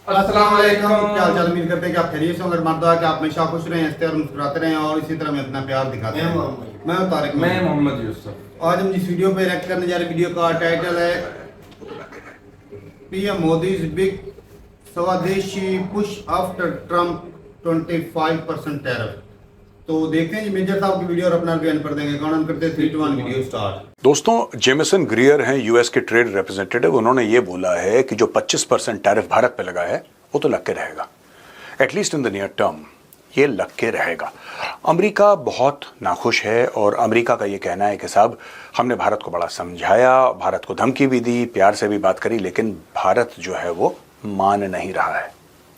अस्सलाम वालेकुम। क्या हाल चाल? उम्मीद करते हैं कि आप खैरियत से होंगे। मर्दा कि आप हमेशा खुश रहें, हंसते और मुस्कुराते रहें और इसी तरह में अपना प्यार दिखाते हैं। मैं तारिक, मैं मोहम्मद यूसुफ। आज हम जिस वीडियो पे रिएक्ट करने जा रहे हैं, वीडियो का टाइटल है पीएम मोदीज बिग स्वदेशी पुश आफ्टर ट्रम्प 25% टैरिफ। तो देखते हैं जी मेजर साहब की वीडियो और अपना बयान पढ़ देंगे। कौन करते हैं 3 2 1 वीडियो स्टार्ट। दोस्तों, जेमिसन ग्रियर हैं यूएस के ट्रेड रिप्रेजेंटेटिव। उन्होंने ये बोला है कि जो 25% टैरिफ भारत पे लगा है वो तो लग के रहेगा, at least in the near term ये लग के रहेगा। अमेरिका बहुत नाखुश है और अमेरिका का ये कहना है कि साहब हमने भारत को बड़ा समझाया, भारत को धमकी भी दी, प्यार से भी बात करी, लेकिन भारत जो है वो मान नहीं रहा है।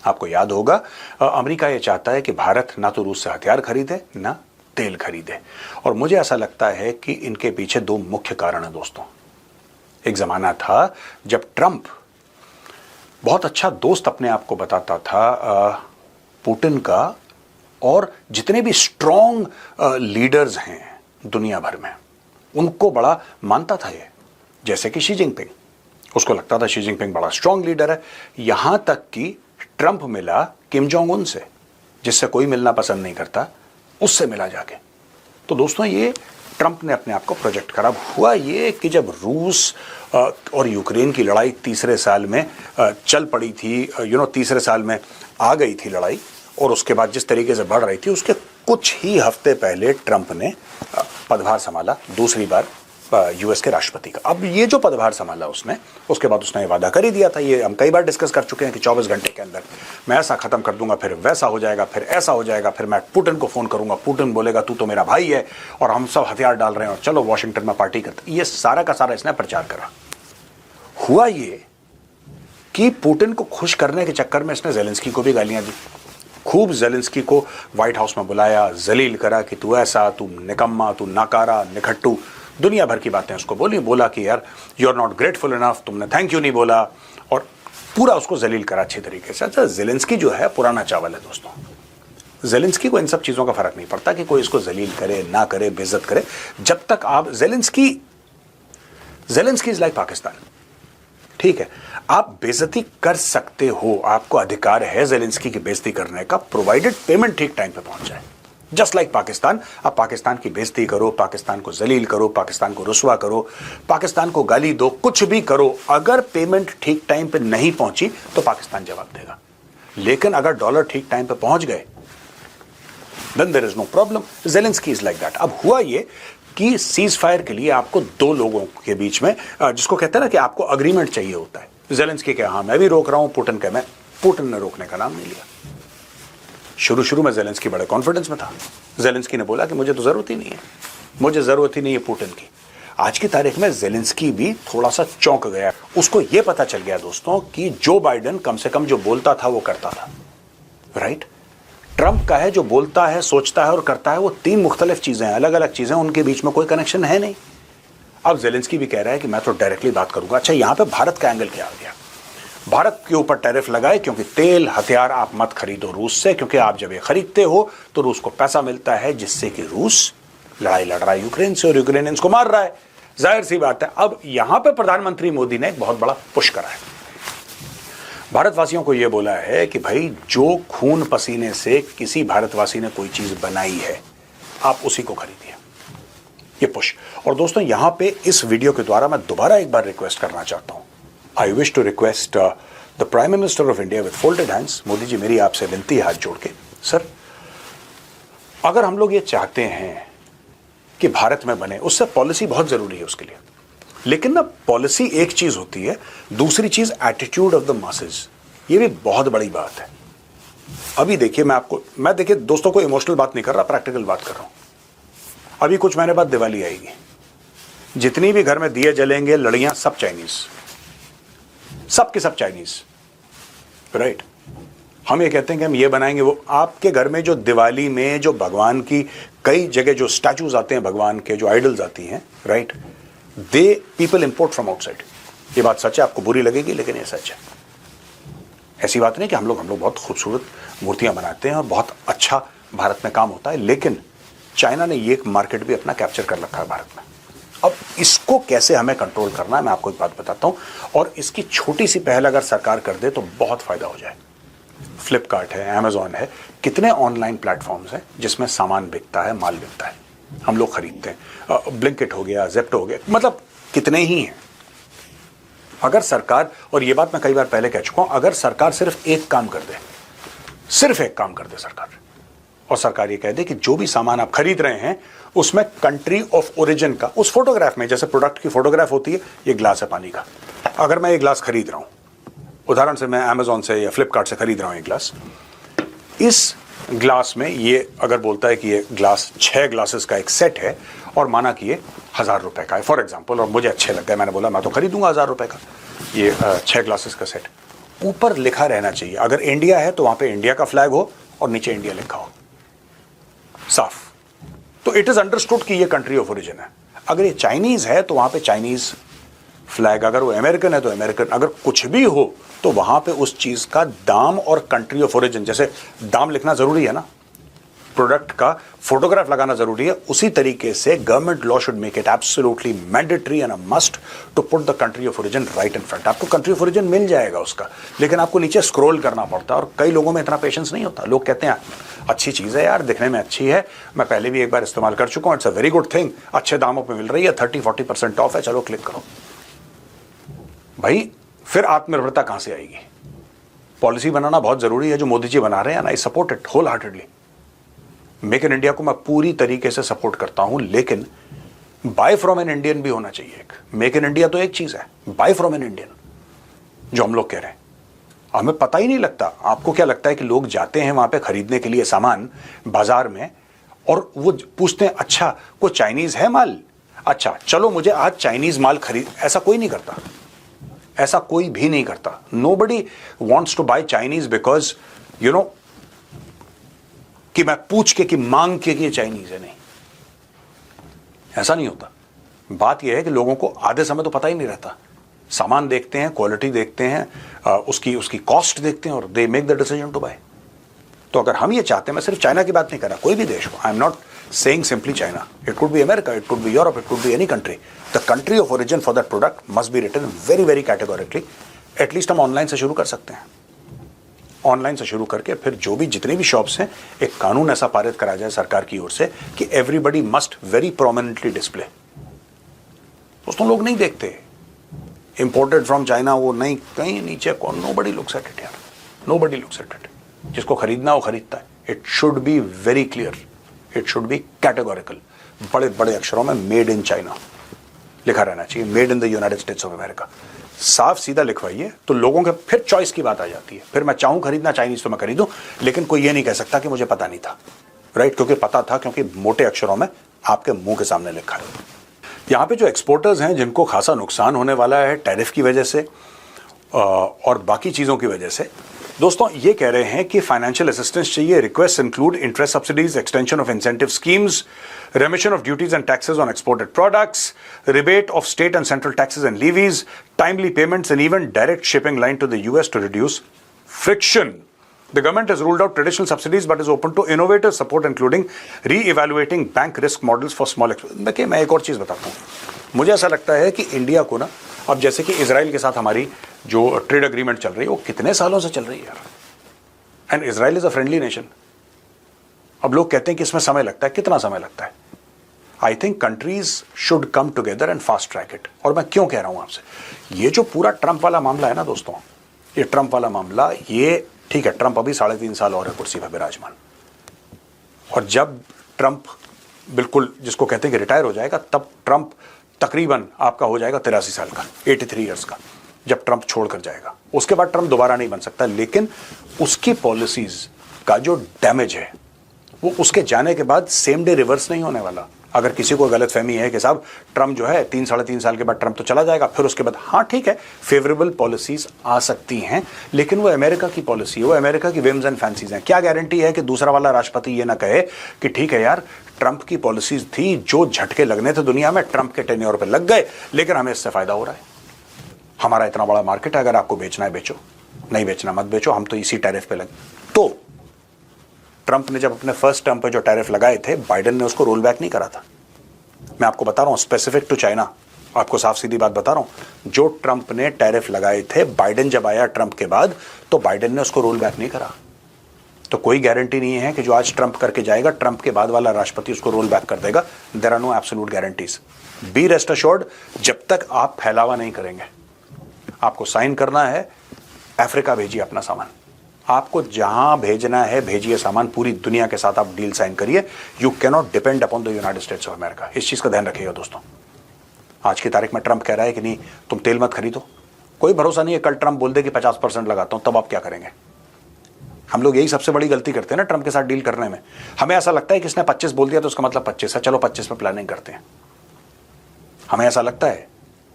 आपको याद होगा अमेरिका ये चाहता है कि भारत ना तो रूस से हथियार खरीदे ना तेल खरीदे, और मुझे ऐसा लगता है कि इनके पीछे दो मुख्य कारण हैं दोस्तों। एक जमाना था जब ट्रंप बहुत अच्छा दोस्त अपने आप को बताता था पुतिन का, और जितने भी स्ट्रॉन्ग लीडर्स हैं दुनिया भर में उनको बड़ा मानता था ये, जैसे कि शी जिनपिंग। उसको लगता था शी जिनपिंग बड़ा स्ट्रॉन्ग लीडर है। यहां तक कि ट्रंप मिला किम जोंग उन से, जिससे कोई मिलना पसंद नहीं करता, उससे मिला जाके। तो दोस्तों ये ट्रंप ने अपने आप को प्रोजेक्ट करा। हुआ ये कि जब रूस और यूक्रेन की लड़ाई तीसरे साल में चल पड़ी थी, तीसरे साल में आ गई थी लड़ाई, और उसके बाद जिस तरीके से बढ़ रही थी उसके कुछ ही हफ्ते पहले ट्रंप ने पदभार संभाला दूसरी बार यूएस के राष्ट्रपति का। अब ये जो पदभार संभाला उसने, उसके बाद उसने वादा कर ही दिया था, ये हम कई बार डिस्कस कर चुके हैं कि 24 घंटे के अंदर मैं ऐसा खत्म कर दूंगा, फिर वैसा हो जाएगा, फिर ऐसा हो जाएगा, फिर मैं पुतिन को फोन करूंगा, पुतिन बोलेगा तू तो मेरा भाई है और हम सब हथियार डाल रहे हैं और चलो वॉशिंगटन में पार्टी करते। ये सारा का सारा इसने प्रचार करा। हुआ ये कि पुतिन को खुश करने के चक्कर में इसने जेलेंस्की को भी गालियां दी, खूब जेलेंस्की को व्हाइट हाउस में बुलाया, जलील करा कि तू ऐसा, तू निकम्मा, तू नाकारा, निखट्टू, दुनिया भर की बातें उसको बोला कि यार you are not grateful enough, तुमने थैंक यू नहीं बोला, और पूरा उसको जलील करा अच्छे तरीके से। अच्छा, जेलेंस्की जो है पुराना चावल है दोस्तों। जेलेंस्की को इन सब चीज़ों का फर्क नहीं पड़ता कि कोई इसको जलील करे ना करे, बेइज्जत करे। जब तक आप जेलेंस्की इज लाइक पाकिस्तान, ठीक है, आप बेइज्जती कर सकते हो, आपको अधिकार है जेलेंस्की की बेइज्जती करने का, प्रोवाइडेड पेमेंट ठीक टाइम पे पहुंच जाए। जस्ट लाइक पाकिस्तान, आप पाकिस्तान की बेइज्जती करो, पाकिस्तान को जलील करो, पाकिस्तान को रुस्वा करो, पाकिस्तान को गाली दो, कुछ भी करो, अगर पेमेंट ठीक टाइम पे नहीं पहुंची तो पाकिस्तान जवाब देगा। लेकिन अगर डॉलर ठीक टाइम पे पहुंच गए then there is no problem. Zelensky is like that. अब हुआ ये कि सीज फायर के लिए आपको दो लोगों के बीच में, जिसको कहते हैं ना कि आपको अग्रीमेंट चाहिए होता है। जेलेंस्की के हाँ मैं भी रोक रहा हूं, पुतिन ने रोकने का नाम नहीं लिया। शुरू में जेलेंस्की बड़े कॉन्फिडेंस में था। जेलेंस्की ने बोला कि मुझे तो जरूरत ही नहीं है, मुझे जरूरत ही नहीं है पुतिन की। आज की तारीख में जेलेंस्की भी थोड़ा सा चौंक गया। उसको यह पता चल गया दोस्तों कि जो बाइडेन कम से कम जो बोलता था वो करता था, राइट। ट्रंप का है जो बोलता है, सोचता है और करता है, वो तीन मुख्तलिफ चीजें हैं, अलग अलग चीजें, उनके बीच में कोई कनेक्शन है नहीं। अब जेलेंस्की भी कह रहा है कि मैं तो डायरेक्टली बात करूंगा। अच्छा, यहां पे भारत का एंगल क्या आ गया? भारत के ऊपर टैरिफ लगाए क्योंकि तेल हथियार आप मत खरीदो रूस से, क्योंकि आप जब ये खरीदते हो तो रूस को पैसा मिलता है, जिससे कि रूस लड़ाई लड़ रहा है यूक्रेन से और यूक्रेनियंस को मार रहा है। जाहिर सी बात है। अब यहां पे प्रधानमंत्री मोदी ने एक बहुत बड़ा पुश करा है, भारतवासियों को यह बोला है कि भाई जो खून पसीने से किसी भारतवासी ने कोई चीज बनाई है आप उसी को खरीदिए, ये पुश। और दोस्तों यहां पे इस वीडियो के द्वारा मैं दोबारा एक बार रिक्वेस्ट करना चाहता हूं। I wish to request the Prime Minister of India with folded hands, Modi ji मेरी आपसे विनती है हाथ जोड़ के, सर अगर हम लोग ये चाहते हैं कि भारत में बने, उससे पॉलिसी बहुत जरूरी है उसके लिए, लेकिन ना पॉलिसी एक चीज होती है, दूसरी चीज एटीट्यूड ऑफ द मासेस, ये भी बहुत बड़ी बात है। अभी देखिए मैं देखिए दोस्तों को इमोशनल बात नहीं कर रहा, प्रैक्टिकल बात कर रहा हूं। अभी कुछ महीने बाद दिवाली आएगी, जितनी भी घर में दिए जलेंगे, लड़ियां सब चाइनीज, सब के सब चाइनीज, राइट। हम ये कहते हैं कि हम ये बनाएंगे वो। आपके घर में जो दिवाली में जो भगवान की कई जगह जो स्टैचूज आते हैं, भगवान के जो आइडल्स आती हैं, right, they people import from outside. ये बात सच है, आपको बुरी लगेगी लेकिन ये सच है। ऐसी बात नहीं कि हम लोग बहुत खूबसूरत मूर्तियां बनाते हैं और बहुत अच्छा भारत में काम होता है, लेकिन चाइना ने ये मार्केट भी अपना कैप्चर कर रखा है भारत में। अब इसको कैसे हमें कंट्रोल करना है मैं आपको एक बात बताता हूं, और इसकी छोटी सी पहल अगर सरकार कर दे तो बहुत फायदा हो जाए। फ्लिपकार्ट है, अमेजॉन है, कितने ऑनलाइन प्लेटफॉर्म्स हैं जिसमें सामान बिकता है, माल बिकता है, हम लोग खरीदते हैं। ब्लिंकिट हो गया, जेप्टो हो गया, मतलब कितने ही हैं। अगर सरकार, और ये बात मैं कई बार पहले कह चुका हूं, अगर सरकार सिर्फ एक काम कर दे, सिर्फ एक काम कर दे सरकार, और सरकार ये कह दे कि जो भी सामान आप खरीद रहे हैं उसमें कंट्री ऑफ ओरिजिन का, उस फोटोग्राफ में, जैसे प्रोडक्ट की फोटोग्राफ होती है, ये ग्लास है पानी का, अगर मैं ये ग्लास खरीद रहा हूं, उदाहरण से मैं अमेजॉन से या फ्लिपकार्ट से खरीद रहा हूं एक ग्लास, इस ग्लास में ये अगर बोलता है कि ये ग्लास 6 ग्लासेस का एक सेट है और माना कि ये 1000 रुपए का है फॉर एग्जांपल, और मुझे अच्छे लग गए, मैंने बोला मैं तो खरीदूंगा 1000 रुपए का ये 6 ग्लासेस का सेट। ऊपर लिखा रहना चाहिए, अगर इंडिया है तो वहां पे इंडिया का फ्लैग हो और नीचे इंडिया लिखा हो साफ, तो इट इज अंडरस्टूड कि ये कंट्री ऑफ ओरिजिन है। अगर ये चाइनीज है तो वहां पे चाइनीज फ्लैग, अगर वो अमेरिकन है तो अमेरिकन, अगर कुछ भी हो तो वहां पे उस चीज का दाम और कंट्री ऑफ ओरिजिन, जैसे दाम लिखना जरूरी है ना, प्रोडक्ट का फोटोग्राफ लगाना जरूरी है, उसी तरीके से government law should make it absolutely mandatory and a must to put the country of origin right in front. आपको कंट्री ऑफ ओरिजिन मिल जाएगा उसका, लेकिन आपको नीचे स्क्रॉल करना पड़ता है, और कई लोगों में इतना पेशेंस नहीं होता। लोग कहते हैं अच्छी चीज है यार, दिखने में अच्छी है, मैं पहले भी एक बार इस्तेमाल कर चुका हूं, it's a very good thing, अच्छे दामों पर मिल रही है, 30-40% ऑफ है, चलो क्लिक करो। भाई फिर आत्मनिर्भरता कहां से आएगी? पॉलिसी बनाना बहुत जरूरी है जो मोदी जी बना रहे हैं, I support it wholeheartedly. Make in India को मैं पूरी तरीके से सपोर्ट करता हूं, लेकिन बाय फ्रॉम एन इंडियन भी होना चाहिए। एक मेक इन इंडिया तो एक चीज है, बाय फ्रॉम एन इंडियन जो हम लोग कह रहे हैं, हमें पता ही नहीं लगता। आपको क्या लगता है कि लोग जाते हैं वहां पे खरीदने के लिए सामान बाजार में, और वो पूछते हैं अच्छा कोई चाइनीज है माल, अच्छा चलो मुझे आज चाइनीज माल खरीद, ऐसा कोई नहीं करता, ऐसा कोई भी नहीं करता। Nobody wants to buy Chinese because you know कि मैं पूछ के कि मांग के कि ये चाइनीज है, नहीं, ऐसा नहीं होता। बात यह है कि लोगों को आधे समय तो पता ही नहीं रहता, सामान देखते हैं, क्वालिटी देखते हैं, उसकी कॉस्ट देखते हैं, और they make the decision to buy. तो अगर हम ये चाहते हैं, मैं सिर्फ चाइना की बात नहीं कर रहा, कोई भी देश हो, I am not saying simply China, it could be America, it could be Europe, it could be any country, the country of origin for that product must be written very very categorically. At least हम online से शुरू कर सकते हैं, online से शुरू करके फिर जो भी जितनी भी शॉप्स हैं, एक कानून ऐसा पारित करा जाए सरकार की ओर से कि everybody must very prominently display. दोस्तों लोग नहीं देखते इंपोर्टेड फ्रॉम चाइना, वो नहीं, कहीं नीचे कौन, नोबडी लुक्स एट इट यार, नोबडी लुक्स एट इट। जिसको खरीदना वो खरीदता है। It should be very clear, it should be categorical, बड़े बड़े अक्षरों में मेड इन चाइना लिखा रहना चाहिए, made in the United states of America. साफ सीधा लिखवाइए तो लोगों के फिर चॉइस की बात आ जाती है। फिर मैं चाहूं खरीदना चाइनीज तो मैं खरीदूं, लेकिन कोई ये नहीं कह सकता कि मुझे पता नहीं था, राइट? क्योंकि पता था, क्योंकि मोटे अक्षरों में आपके मुंह के सामने लिखा है। यहां पे जो एक्सपोर्टर्स हैं जिनको खासा नुकसान होने वाला है टैरिफ की वजह से और बाकी चीजों की वजह से, दोस्तों ये कह रहे हैं कि फाइनेंशियल असिस्टेंस चाहिए। Request include interest subsidies, extension of incentive schemes, remission of duties and taxes on exported products, rebate of state and central taxes and levies, timely payments, and even direct shipping line to the US to reduce friction. The government has ruled out traditional subsidies but is open to innovative support including re-evaluating bank risk models for small exporters. देखिए मैं एक और चीज़ बताता हूँ, मुझे ऐसा लगता है कि इंडिया को ना, अब जैसे कि इजराइल के साथ हमारी जो ट्रेड अग्रीमेंट चल रही है वो कितने सालों से चल रही है यार, and Israel is a friendly nation. अब लोग कहते हैं कि इसमें समय लगता है, कितना समय लगता है? I think countries should come together and fast track it. और मैं क्यों कह रहा हूं आपसे, ये जो पूरा ट्रंप वाला मामला है ना दोस्तों, ये ट्रंप वाला मामला, ये ठीक है, ट्रंप अभी 3.5 साल और है कुर्सी पर विराजमान, और जब ट्रंप बिल्कुल जिसको कहते हैं कि रिटायर हो जाएगा, तब ट्रंप तकरीबन आपका हो जाएगा 83 साल का, 83 ईयर्स का, जब ट्रंप छोड़ कर जाएगा। उसके बाद ट्रंप दोबारा नहीं बन सकता, लेकिन उसकी पॉलिसीज का जो डैमेज है वो उसके जाने के बाद सेम डे रिवर्स नहीं होने वाला। अगर किसी को गलतफहमी है कि साहब ट्रंप जो है 3-3.5 साल के बाद ट्रंप तो चला जाएगा, फिर उसके बाद हाँ ठीक है फेवरेबल पॉलिसीज आ सकती हैं, लेकिन वो अमेरिका की पॉलिसी है, वो अमेरिका की विम्स एंड फैंसीज हैं। क्या गारंटी है कि दूसरा वाला राष्ट्रपति ये ना कहे कि ठीक है यार ट्रंप की पॉलिसीज थी, जो झटके लगने थे दुनिया में ट्रंप के टेन्योर पर लग गए, लेकिन हमें इससे फायदा हो रहा है, हमारा इतना बड़ा मार्केट है, अगर आपको बेचना है बेचो, नहीं बेचना मत बेचो, हम तो इसी टैरिफ पे लगे। तो ट्रंप ने जब अपने फर्स्ट टर्म पे जो टैरिफ लगाए थे, बाइडेन ने उसको रोल बैक नहीं करा था। मैं आपको बता रहा हूं स्पेसिफिक टू चाइना, आपको साफ सीधी बात बता रहा हूं, जो ट्रंप ने टैरिफ लगाए थे, बाइडेन जब आया ट्रंप के बाद तो बाइडेन ने उसको रोल बैक नहीं करा। तो कोई गारंटी नहीं है कि जो आज ट्रंप करके जाएगा, ट्रंप के बाद वाला राष्ट्रपति उसको रोल बैक कर देगा। There are no absolute guarantees. Be rest assured, जब तक आप फैलावा नहीं करेंगे, आपको साइन करना है, अफ्रीका भेजिए अपना सामान, आपको जहां भेजना है भेजिए सामान, पूरी दुनिया के साथ आप डील साइन करिए। You cannot depend upon the United states of America. इस चीज का ध्यान रखिएगा दोस्तों। आज की तारीख में ट्रंप कह रहा है कि नहीं तुम तेल मत खरीदो, कोई भरोसा नहीं है, कल ट्रंप बोल दे कि 50% लगाता हूं, तब आप क्या करेंगे? हम लोग यही सबसे बड़ी गलती करते हैं ना ट्रंप के साथ डील करने में। हमें ऐसा लगता है कि इसने 25 बोल दिया तो उसका मतलब 25 है, चलो 25 पे प्लानिंग करते हैं। हमें ऐसा लगता है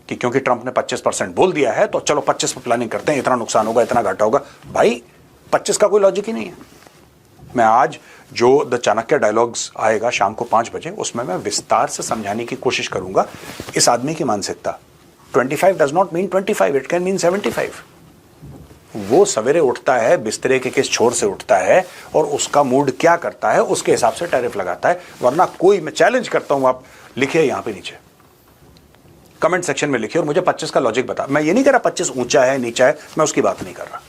कि क्योंकि ट्रंप ने 25% बोल दिया है तो चलो 25 पे प्लानिंग करते हैं, इतना नुकसान होगा, इतना घाटा होगा। भाई 25 का कोई लॉजिक ही नहीं है। मैं आज जो द चाणक्य डायलॉग्स आएगा शाम को 5 बजे, उसमें मैं विस्तार से समझाने की कोशिश करूंगा इस आदमी की मानसिकता। 25 does not mean 25, it can mean 75। वो सवेरे उठता है, बिस्तरे के किस छोर से उठता है और उसका मूड क्या करता है, उसके हिसाब से टैरिफ लगाता है। वरना कोई, मैं चैलेंज करता हूं, आप लिखिए यहां पे नीचे कमेंट सेक्शन में लिखिए और मुझे 25 का लॉजिक बता। मैं ये नहीं कह रहा 25 ऊंचा है नीचा है, मैं उसकी बात नहीं कर रहा।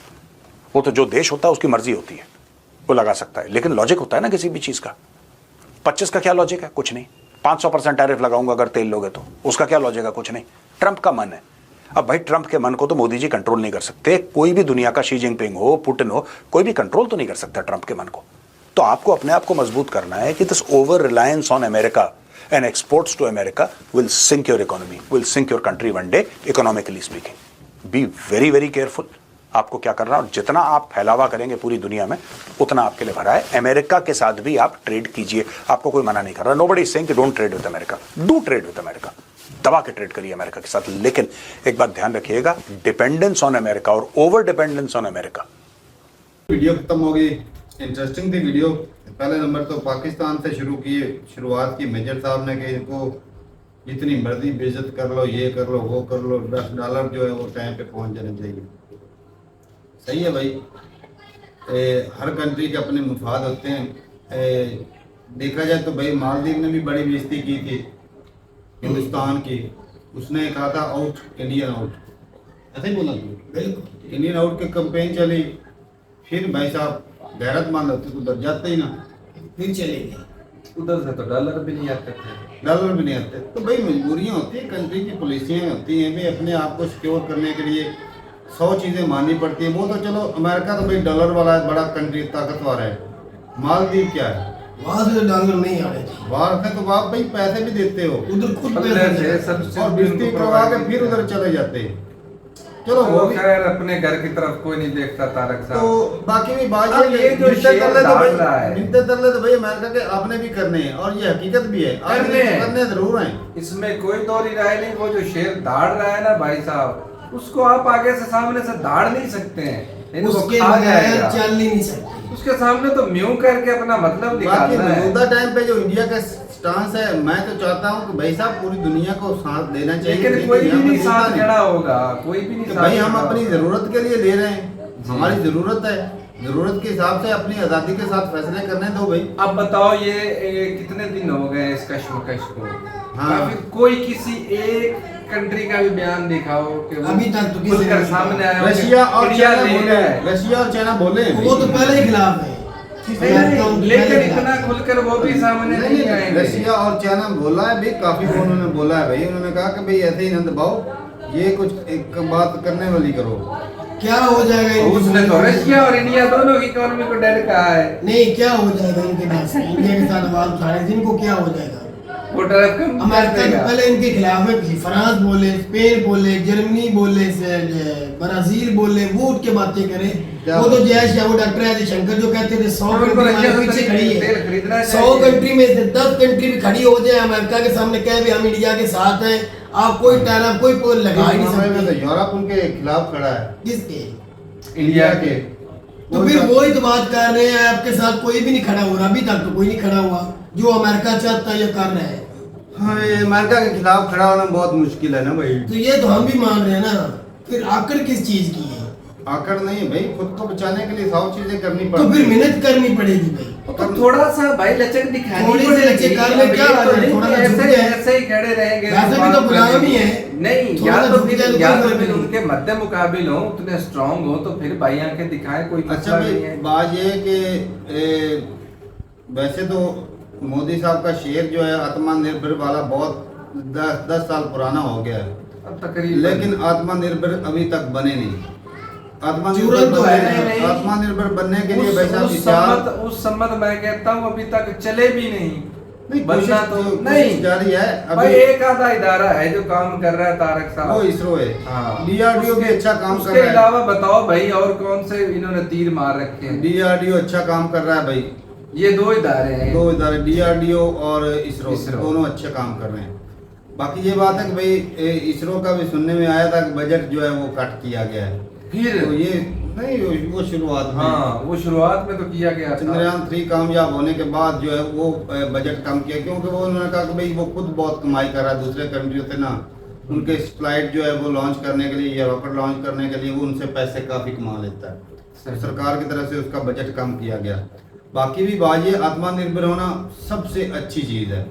वो तो जो देश होता है उसकी मर्जी होती है, वो लगा सकता है, लेकिन लॉजिक होता है ना किसी भी चीज का। 25 का क्या लॉजिक है? कुछ नहीं। 500% टैरिफ लगाऊंगा अगर तेल लोगे तो, उसका क्या लॉजिक है? कुछ नहीं। ट्रंप का मन है। अब भाई ट्रंप के मन को तो मोदी जी कंट्रोल नहीं कर सकते, कोई भी दुनिया का शी जिनपिंग हो, पुतिन हो, कोई भी कंट्रोल तो नहीं कर सकता ट्रंप के मन को। तो आपको अपने आप को मजबूत करना है कि this over reliance on America and exports to America will sink your economy, will sink your country one day, economically speaking. Be very very careful. आपको क्या करना है, और जितना आप फैलावा करेंगे पूरी दुनिया में उतना आपके लिए भरा है। अमेरिका के साथ भी आप ट्रेड कीजिए, आपको कोई मना नहीं कर रहा। नोबडी इज सेइंग कि don't trade with America, do trade with America, दबा के ट्रेड करिए अमेरिका के साथ। लेकिन एक बात ध्यान रखिएगा, डिपेंडेंस ऑन अमेरिका और over dependence on America. Video खत्म हो गई, इंटरेस्टिंग थी वीडियो। पहले नंबर तो पाकिस्तान से शुरुआत की मेजर साहब ने कि इनको जितनी मर्जी बेइज्जत कर लो, ये कर लो, वो कर लो, $10 जो है वो टाइम पे पहुंच जाने चाहिए। सही है भाई, हर कंट्री के अपने मुफाद होते हैं। देखा जाए तो भाई मालदीव ने भी बड़ी बेइज्जती की थी हिंदुस्तान की। उसने कहा था आउट, इंडियन आउट, ऐसा ही बोला बिल्कुल। इंडियन आउट की कैंपेन चली, फिर भाई साहब गैरतमंद होते उधर जाते ही ना, फिर चले गए। उधर से तो डॉलर भी नहीं आते थे, डॉलर भी नहीं आते। तो भाई मजबूरियाँ होती है, कंट्री की पॉलिसियाँ होती हैं, भाई अपने आप को सिक्योर करने के लिए 100 चीज़ें माननी पड़ती है। वो तो चलो अमेरिका तो भाई डॉलर वाला है, बड़ा कंट्री ताकतवर है। मालदीव क्या है, वहाँ से डॉलर नहीं आने चाहिए, वहाँ से तो आप भाई पैसे भी देते हो, उधर खुद पहले पैसे से देते सबसे और बिजली करवा के फिर उधर चले जाते हैं। चलो वो भी, खैर अपने घर की तरफ कोई नहीं देखता तारक तो साहब। बाकी भी बात अब ये जो मिलते शेयर तरले तो डाल रहा है, भाई, मिलते तरले तो भाई अमेरिका के आपने भी करने हैं, और ये हकीकत भी है, करने जरूर हैं। इसमें कोई दो राय नहीं। वो जो शेर दाड़ रहा है ना भाई साहब, उसको आप आगे से सामने से दाड़ नहीं सकते हैं, नहीं तो वो उसके खा बगैर जाएगा। चल ही नहीं सकते। उसके सामने तो म्यूं करके अपना मतलब बाकी निकालना है। मौजूदा टाइम पे जो इंडिया का स्टांस है, मैं तो चाहता हूँ कि भाई साहब पूरी दुनिया को साथ देना चाहिए। लेकिन कोई भी नहीं साथ खड़ा होगा, कोई भी नहीं कि साथ भाई हम खड़ा अपनी होगा। जरूरत के लिए ले रहे हैं, हमारी जरूरत है, जरूरत के हिसाब से अपनी आजादी के साथ फैसले करने दो भाई। अब बताओ ये कितने दिन हो गए इस कश्मकश को? हाँ। काफी कोई किसी एक कंट्री का भी बयान दिखाओ कि वो अभी तक तो किसी खुलकर ने सामने आया हो कि रशिया और इंडिया चाइना ले बोले, रहा है। रशिया और चाइना बोले हैं वो तो भाई। पहले ही खिलाफ है, नहीं, लेकिन इतना खुलकर वो भी सामने नहीं आएंगे। रशिया और चाइना बोला है भाई, काफी उन्होंने बोला है भाई। उन्होंने कहा कि भाई ऐसे ही न दबाओ, ये कुछ एक बात करने वाली करो। क्या हो जाएगा इनकी उसने तो बोली? रशिया और इंडिया दोनों की इकोनॉमी को डर कहा है। नहीं, क्या हो जाएगा इनके पास इंडिया के साथ आवाज उठाने से इनको क्या हो जाएगा? वो टैरिफ कम कर अमेरिका तो देगा। पहले इनके खिलाफ है, फ्रांस बोले, स्पेन बोले, जर्मनी बोले, ब्राजील बोले, वो उठ के बातें करे। वो तो जयश या वो डॉक्टर है शंकर जो कहते थे 100 उनको कंट्री रशिया हमारे से पीछे खड़ी तेल खरीदना है, चाहिए। 100 कंट्री में से 10 कंट्री भी खड़ी हो जाए अमेरिका के सामने, कहे भी हम इंडिया के साथ हैं, आप कोई टैरिफ कोई पोल लगा ही नहीं इस मामले में सकते। तो यूरोप उनके खिलाफ खड़ा है, किसके? इंडिया के। तो फिर वही तो बात कर रहे हैं, आपके साथ कोई भी नहीं खड़ा हो रहा, अभी तक तो कोई नहीं खड़ा हुआ जो अमेरिका चाहता है ये कर रहा है। हाँ, ये अमेरिका के खिलाफ खड़ा होना बहुत मुश्किल है ना भाई। तो ये तो हम भी मान रहे हैं ना, फिर आकर किस चीज की है? आकड़ नहीं भाई, खुद को बचाने के लिए 100 चीजें करनी तो फिर पड़ती है। मेहनत करनी पड़ेगी भाई। तो थोड़ा सा भाई लचक दिखानी थोड़ी सी पड़ेगी। लचक कर ले, अब क्या ये बात तो है, नहीं थोड़ा कि सा ऐसे झुक जाए। ऐसे ही खड़े रहेंगे। वैसे भी तो गुलाम ही है। नहीं, थोड़ा या सा तो झुक फिर जाए तो या कोई तो फर्क फिर नहीं। उनके मध्य मुकाबिल हो, उतने स्ट्रांग हो, तो फिर भाई आंखें दिखाएं, कोई अच्छा मसला भाई, नहीं है। बात ये है कि वैसे तो मोदी साहब का शेर जो है आत्मनिर्भर वाला बहुत 10 साल पुराना हो गया है, अब तकरीबन लेकिन आत्मनिर्भर अभी तक बने नहीं। जरूरत तो है नहीं। आत्मनिर्भर बनने के लिए भाई साहब उस सम्मत मैं कहता हूँ अभी तक चले भी नहीं। नहीं, बनना कोशिश तो कोशिश नहीं जारी है भाई, अभी। एक आधा इदारा है जो काम कर रहा है, तारक साहब, वो इसरो है, हाँ। डीआरडीओ भी अच्छा काम कर उसके रहा है। अलावा बताओ भाई और कौन से इन्होंने तीर मार रखे हैं? डीआरडीओ अच्छा काम कर रहा है भाई। ये 2 इदारे हैं। 2 इदारे डीआरडीओ और इसरो इसरो। दोनों अच्छे काम कर रहे हैं। बाकी ये बात है कि भाई इसरो का भी सुनने में आया था कि बजट जो है वो कट किया गया है। फिर तो ये नहीं, वो शुरुआत में हाँ, वो शुरुआत में तो किया गया था। चंद्रयान 3 कामयाब होने के बाद जो है वो बजट कम किया, क्योंकि वो उन्होंने कहा कि भाई वो खुद बहुत कमाई कर रहा है दूसरे कंट्रियों से ना, उनके फ्लाइट जो है वो लॉन्च करने के लिए या रॉकेट लॉन्च करने के लिए वो उनसे पैसे काफ़ी कमा लेता है। तो सरकार की तरफ से उसका बजट कम किया गया। बाकी भी बात ये, आत्मनिर्भर होना सबसे अच्छी चीज़ है।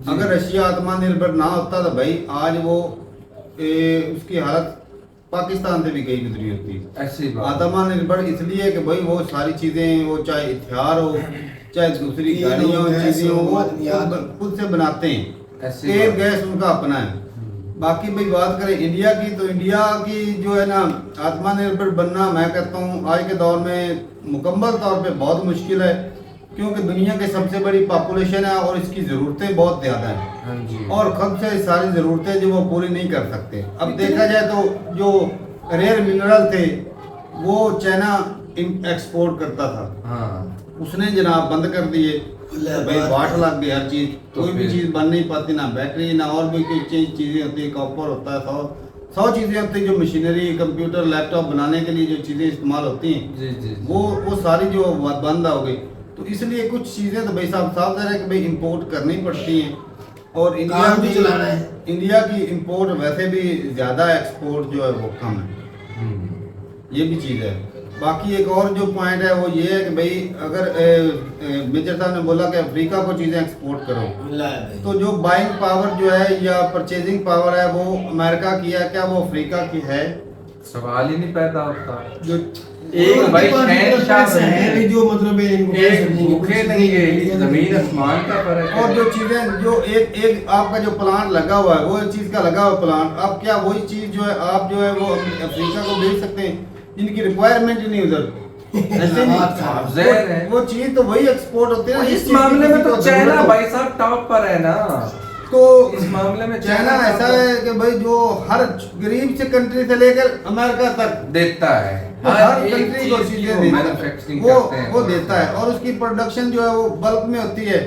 अगर रशिया आत्मनिर्भर ना होता तो भाई आज वो उसकी हालत पाकिस्तान से भी कहीं गुजरी होती। ऐसी बात। आत्मनिर्भर इसलिए कि भाई वो सारी चीजें, वो चाहे हथियार हो चाहे दूसरी तेल हो, गाड़ियां हो, गैस चीजें हो, हो, वो आदमियात हो। खुद से बनाते हैं। ऐसी तेल बात। गैस उनका अपना है। बाकी भाई बात करें इंडिया की, तो इंडिया की जो है ना आत्मनिर्भर बनना, मैं कहता हूँ आज के दौर में मुकम्मल तौर पे बहुत मुश्किल है, क्योंकि दुनिया की सबसे बड़ी पॉपुलेशन है और इसकी ज़रूरतें बहुत ज़्यादा हैं। हाँ जी। और खुद से सारी ज़रूरतें जो वो पूरी नहीं कर सकते। अब देखा जाए तो जो रेयर मिनरल थे वो चाइना एक्सपोर्ट करता था, हाँ, उसने जनाब बंद कर दिए। अल्लाह भाई बात वाट है। लग गई हर चीज़, तो कोई भी फिर- चीज़ बन नहीं पाती, ना बैटरी ना और भी कोई चीज़ें होती है, कॉपर होता है, 100 चीज़ें होती हैं जो मशीनरी, कंप्यूटर, लैपटॉप बनाने के लिए जो चीज़ें इस्तेमाल होती हैं, जी जी जी। वो सारी जो बंद हो गई। तो इसलिए कुछ चीज़ें तो भाई साहब साफ ज़ाहिर है कि भाई इंपोर्ट करनी पड़ती हैं। और इंडिया काम भी चलाना है। इंडिया की इंपोर्ट वैसे भी ज़्यादा, एक्सपोर्ट जो है वो कम है, ये भी चीज़ है। बाकी एक और जो पॉइंट है वो ये है कि भाई अगर मेजर साहब ने बोला कि अफ्रीका को चीज़ें एक्सपोर्ट करो, तो जो बाइंग पावर जो है या परचेजिंग पावर है वो अमेरिका की है, क्या वो अफ्रीका की है? सवाल ही नहीं पैदा होता। जो एक भाई शहंशाह पैसा है बने, जो मतलब है इनको एक पैसा देंगे, भूखे कुछ नहीं गए, नहीं, जमीन आसमान का फर्क और है। जो चीजें जो एक आपका जो प्लांट लगा हुआ है वो चीज का लगा हुआ प्लांट, अब क्या वही चीज जो है आप जो है वो अफ्रीका को भेज सकते हैं जिनकी रिक्वायरमेंट ही नहीं उधर? ऐसे बात है। आप ज़हर है। वो चीज तो वही एक्सपोर्ट होती है ना, इस जिस चीज की मामले किसी में तो को चाइना जरूरत हो। भाई साहब टॉप पर है ना। तो इस मामले में चाइना ऐसा है कि भाई जो हर गरीब से कंट्री से लेकर अमेरिका तक देता है, वो हर एक कंट्री को चीज की चीजें वो देता मैन्युफैक्चरिंग है, करते हैं। वो देता है और उसकी प्रोडक्शन जो है वो बल्क में होती है,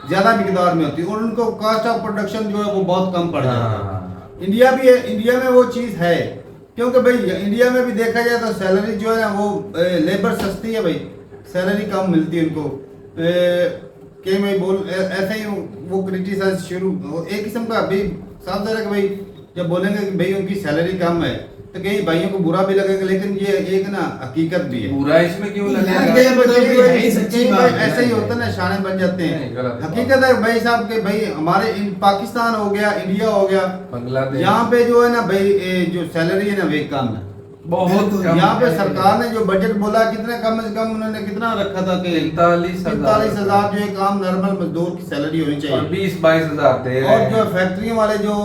ज्यादा मिकदार में होती है और उनको कॉस्ट ऑफ प्रोडक्शन जो है वो बहुत कम पड़ जाता है। हाँ। इंडिया भी है, इंडिया में वो चीज़ है, क्योंकि भाई इंडिया में भी देखा जाए तो सैलरी जो है ना वो लेबर सस्ती है भाई, सैलरी कम मिलती है उनको। कि मैं ऐसे ही वो क्रिटिसाइज शुरू एक किस्म का अभी साफ ज़रा कि भाई जब बोलेंगे कि भाई उनकी सैलरी कम है तो कई भाइयों को बुरा भी लगेगा, लेकिन ये एक ना हकीकत भी है। पूरा इसमें क्यों लगेगा? लगेगा? मतलब है ही सच्ची कई बात भाई है। ऐसे ही होता है ना, शाने बन जाते नहीं, हैं। गलत बात। हकीकत है भाई साहब के भाई हमारे पाकिस्तान हो गया, इंडिया हो गया, बांग्लादेश यहाँ पे जो है ना भाई जो सैलरी है ना वे कम है। बहुत कम यहाँ पे है। सरकार ने जो बजट बोला कितने कम से कम उन्होंने कितना रखा था कि 43,000 जो एक आम नॉर्मल मजदूर की सैलरी होनी और चाहिए। 20-22 हजार दे रहे और हैं। जो फैक्ट्री वाले जो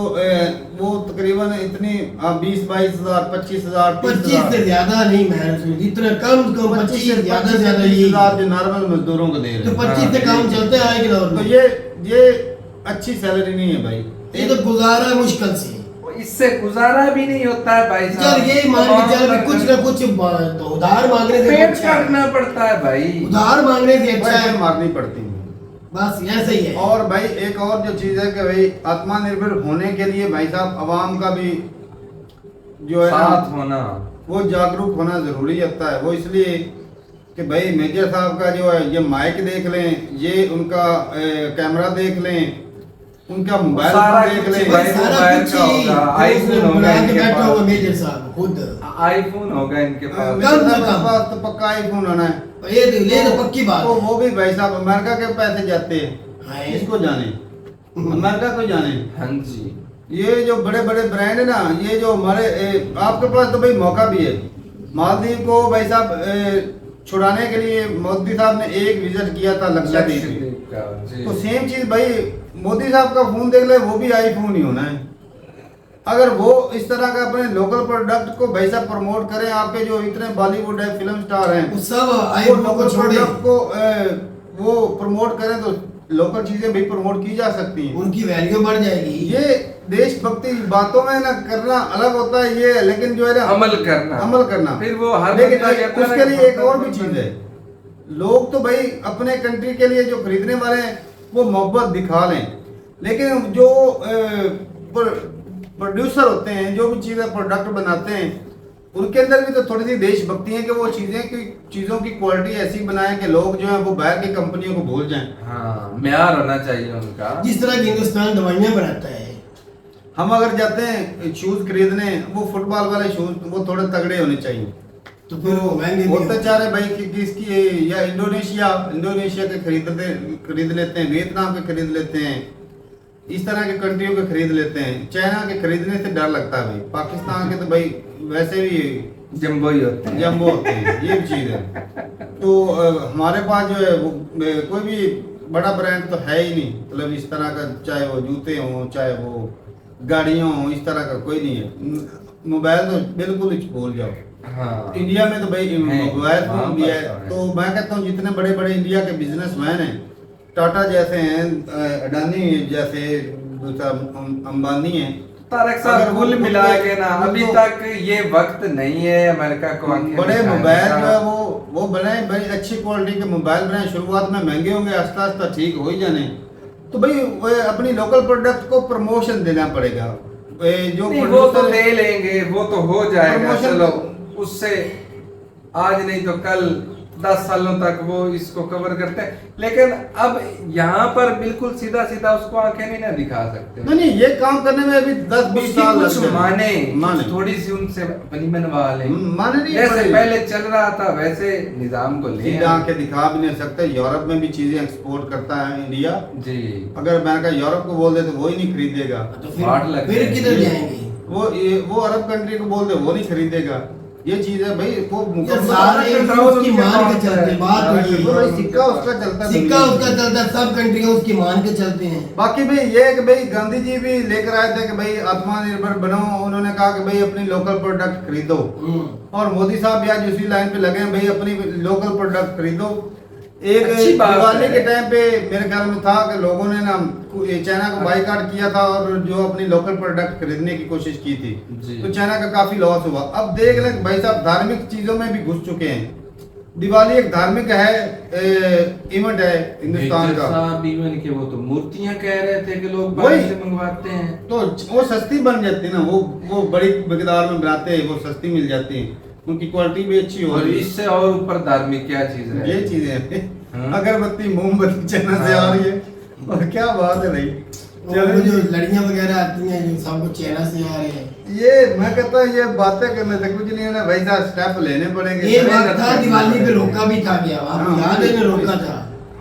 वो तकरीबन इतनी 20-22 हजार 25 हजार 25 से ज्यादा नहीं, मैं जितना कम से कम 25 से ज्यादा से ज्यादा ये हजार जो नॉर्मल मजदूरों को दे रहे तो हैं। 25 से काम चलते हैं आज के दौर तो में। ये अच्छी सैलरी नहीं है भाई। ये तो गुजारा मुश्किल से। इससे गुजारा भी नहीं होता है भाई चल साहब। ये मान के चल भी कुछ ना कुछ तो उधार मांगने से पेट अच्छा है। काटना पड़ता है भाई। उधार मांगने से अच्छा पैसे है, मारनी पड़ती है। बस ऐसा ही है। और भाई एक और जो चीज़ है कि भाई आत्मनिर्भर होने के लिए भाई साहब आवाम का भी जो है साथ ना होना, वो जागरूक होना ज़रूरी होता है। वो इसलिए कि भाई मेजर साहब का जो है ये माइक देख लें, ये उनका कैमरा देख लें, उनका मोबाइल सारा देख कुछ ले। भाई सारा मोबाइल कुछ का ही होगा, आईफोन होगा बना के इनके बैठा पास। होगा मेजर साहब खुद। आईफोन होगा इनके पास। मेरे कम से साहब के कम। पास तो पक्का आईफोन होना है। ये तो पक्की बात तो है। वो भी भाई साहब अमेरिका के पैसे जाते हैं, हाँ। किसको जाने, अमेरिका को जाने। हाँ जी। ये जो बड़े बड़े ब्रांड है ना, ये जो हमारे आपके पास तो भाई मौका भी है। मालदीव को भाई साहब छुड़ाने के लिए मोदी साहब ने एक विजिट किया था लक्षद्वीप। लक्षद्वीप का जी। तो सेम चीज भाई मोदी साहब का फोन देख ले, वो भी आईफोन ही होना है। अगर वो इस तरह का अपने लोकल प्रोडक्ट को भाई साहब प्रमोट करें, आपके जो इतने बॉलीवुड है फिल्म स्टार हैं, वो सब वो आईफोन को लोकल छोड़े, प्रोडक्ट को वो प्रमोट करें तो लोकल चीजें भी प्रमोट की जा सकती हैं। उनकी वैल्यू बढ़ जाएगी। ये देशभक्ति बातों में ना करना अलग होता है ये, लेकिन जो है ना अमल करना। फिर वो हर लेकिन बंदा कहता है उसके ना लिए कि एक और भी चीज है, लोग तो भाई अपने कंट्री के लिए जो खरीदने वाले हैं वो मोहब्बत दिखा लें, लेकिन जो प्रोड्यूसर होते हैं, जो भी चीजें प्रोडक्ट बनाते हैं, उनके अंदर भी तो थोड़ी सी देशभक्ति है कि वो चीजों की क्वालिटी ऐसी बनाएं कि लोग जो है वो बाहर की कंपनियों को भूल जाएं। हाँ, म्यार होना चाहिए उनका। जिस तरह की हिंदुस्तान दवाइयाँ बनाता है, हम अगर जाते हैं शूज खरीदने, वो फुटबॉल वाले शूज वो थोड़े तगड़े होने चाहिए। तो फिर वो महंगे भी होते होते चाह रहे भाई कि किसकी, या इंडोनेशिया के खरीद लेते हैं, वियतनाम के खरीद लेते हैं, इस तरह के कंट्रियों के खरीद लेते हैं। चाइना के खरीदने से डर लगता है भाई, पाकिस्तान के तो भाई वैसे भी जम्बो ही होते हैं। जम्बो होते हैं, ये भी चीज है। तो हमारे पास जो है वो कोई भी बड़ा ब्रांड तो है ही नहीं, मतलब इस तरह का, चाहे वो जूते हों, चाहे वो गाड़ियाँ हों, इस तरह का कोई नहीं है। मोबाइल तो बिल्कुल ही भूल जाओ। हाँ। इंडिया में तो भाई मोबाइल हाँ, फोन भी है। बस है। तो मैं कहता हूँ जितने बड़े बड़े इंडिया के बिजनेसमैन हैं, टाटा जैसे हैं, अडानी जैसे, दूसरा अंबानी है, तारक अगर साहब वो कुल मिला के ना वो अभी तो- तक ये वक्त नहीं है अमेरिका को आंखें बड़े दिखाने मोबाइल का। जो है वो बनाए, बड़ी अच्छी क्वालिटी के मोबाइल बनाए। शुरुआत में महंगे होंगे, आस्ता आस्ता ठीक हो ही जाने। तो भाई वो अपनी लोकल प्रोडक्ट को प्रमोशन देना पड़ेगा। जो नहीं, वो तो producer- दे लेंगे, वो तो हो जाएगा। Promotion- चलो उससे आज नहीं तो कल 10 सालों तक वो इसको कवर करते हैं, लेकिन अब यहाँ पर बिल्कुल सीधा सीधा उसको आंखें नहीं ना दिखा सकते। नहीं, ये काम करने में अभी 10-20 उसकी साल कुछ लग माने, माने थोड़ी सी उनसे अपनी मनवा लें। माने नहीं जैसे पड़ेगी। पहले चल रहा था वैसे निजाम को ले सीधा आके दिखा भी नहीं सकते। यूरोप में भी चीजें एक्सपोर्ट करता है इंडिया। जी। अगर अमेरिका यूरोप को बोल दे तो वो ही नहीं खरीदेगा। तो वाट लग फिर जाएगी। किधर जाएंगे? वो अरब कंट्री को बोल दे वो नहीं खरीदेगा। ये चीज है भाई, वो ये मुकम्मल सारे कंट्रोल उसकी उनके मान के पास चलते हैं। है। बात सारा वही है। वो भाई सिक्का उसका चलता है सिक्का दुनिया में। उसका चलता है, सब कंट्रियां उसकी मान के चलते हैं। बाकी भाई ये है कि भाई गांधी जी भी लेकर आए थे कि भाई आत्मनिर्भर बनो। उन्होंने कहा कि भाई अपनी लोकल प्रोडक्ट खरीदो, और मोदी साहब भी आज उसी लाइन पे लगे हैं, भाई अपनी लोकल प्रोडक्ट खरीदो। एक अच्छी बात दिवाली है। के टाइम पे मेरे ख्याल में था कि लोगों ने ना चाइना को बाइकाट किया था और जो अपनी लोकल प्रोडक्ट खरीदने की कोशिश की थी, जी। तो चाइना का काफी लॉस हुआ। अब देख लें भाई साहब धार्मिक चीजों में भी घुस चुके हैं। दिवाली एक धार्मिक है, इवेंट है हिंदुस्तान मेजर का। साहब इवन के वो तो मूर्तियां कह रहे थे कि लोग वही। बाहर से मंगवाते हैं। तो वो सस्ती बन जाती है ना, वो बड़ी मकदार में बनाते हैं, वो सस्ती मिल जाती है, उनकी क्वालिटी भी अच्छी हो और रही है। इससे और ऊपर धार्मिक क्या चीज है? ये चीजें हैं। हाँ। अगरबत्ती मोमबत्ती चाइना से आ रही है, और क्या बात है भाई। और वो जो लड़ियां वगैरह आती हैं जो सब कुछ चाइना से आ रहे हैं। ये मैं कहता हूँ ये बातें करने से कुछ नहीं है ना भाई साहब, स्टेप लेने पड़ेंगे। एक वक्त था दिवाली पे रोका भी था गया, आपको हाँ, याद है ना? रोका था,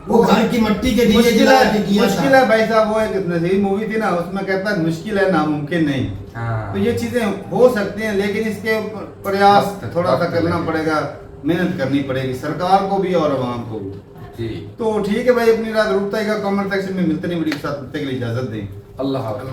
वो घर की मट्टी के दिए मुश्किल जला के है, किया मुश्किल था। है भाई साहब। वो एक नजीर मूवी थी ना, उसमें कहता है मुश्किल है नामुमकिन नहीं। हाँ। तो ये चीजें हो सकती हैं, लेकिन इसके प्रयास वक्त- थोड़ा सा वक्त करना लगेगा। पड़ेगा, मेहनत करनी पड़ेगी सरकार को भी और आवाम को भी। जी। तो ठीक है भाई, अपनी रात रुकता है, कमेंट सेक्शन में मिलते नहीं वीडियो के साथ, तब तक के लिए इजाजत दें। अल्लाह हाफ़िज़।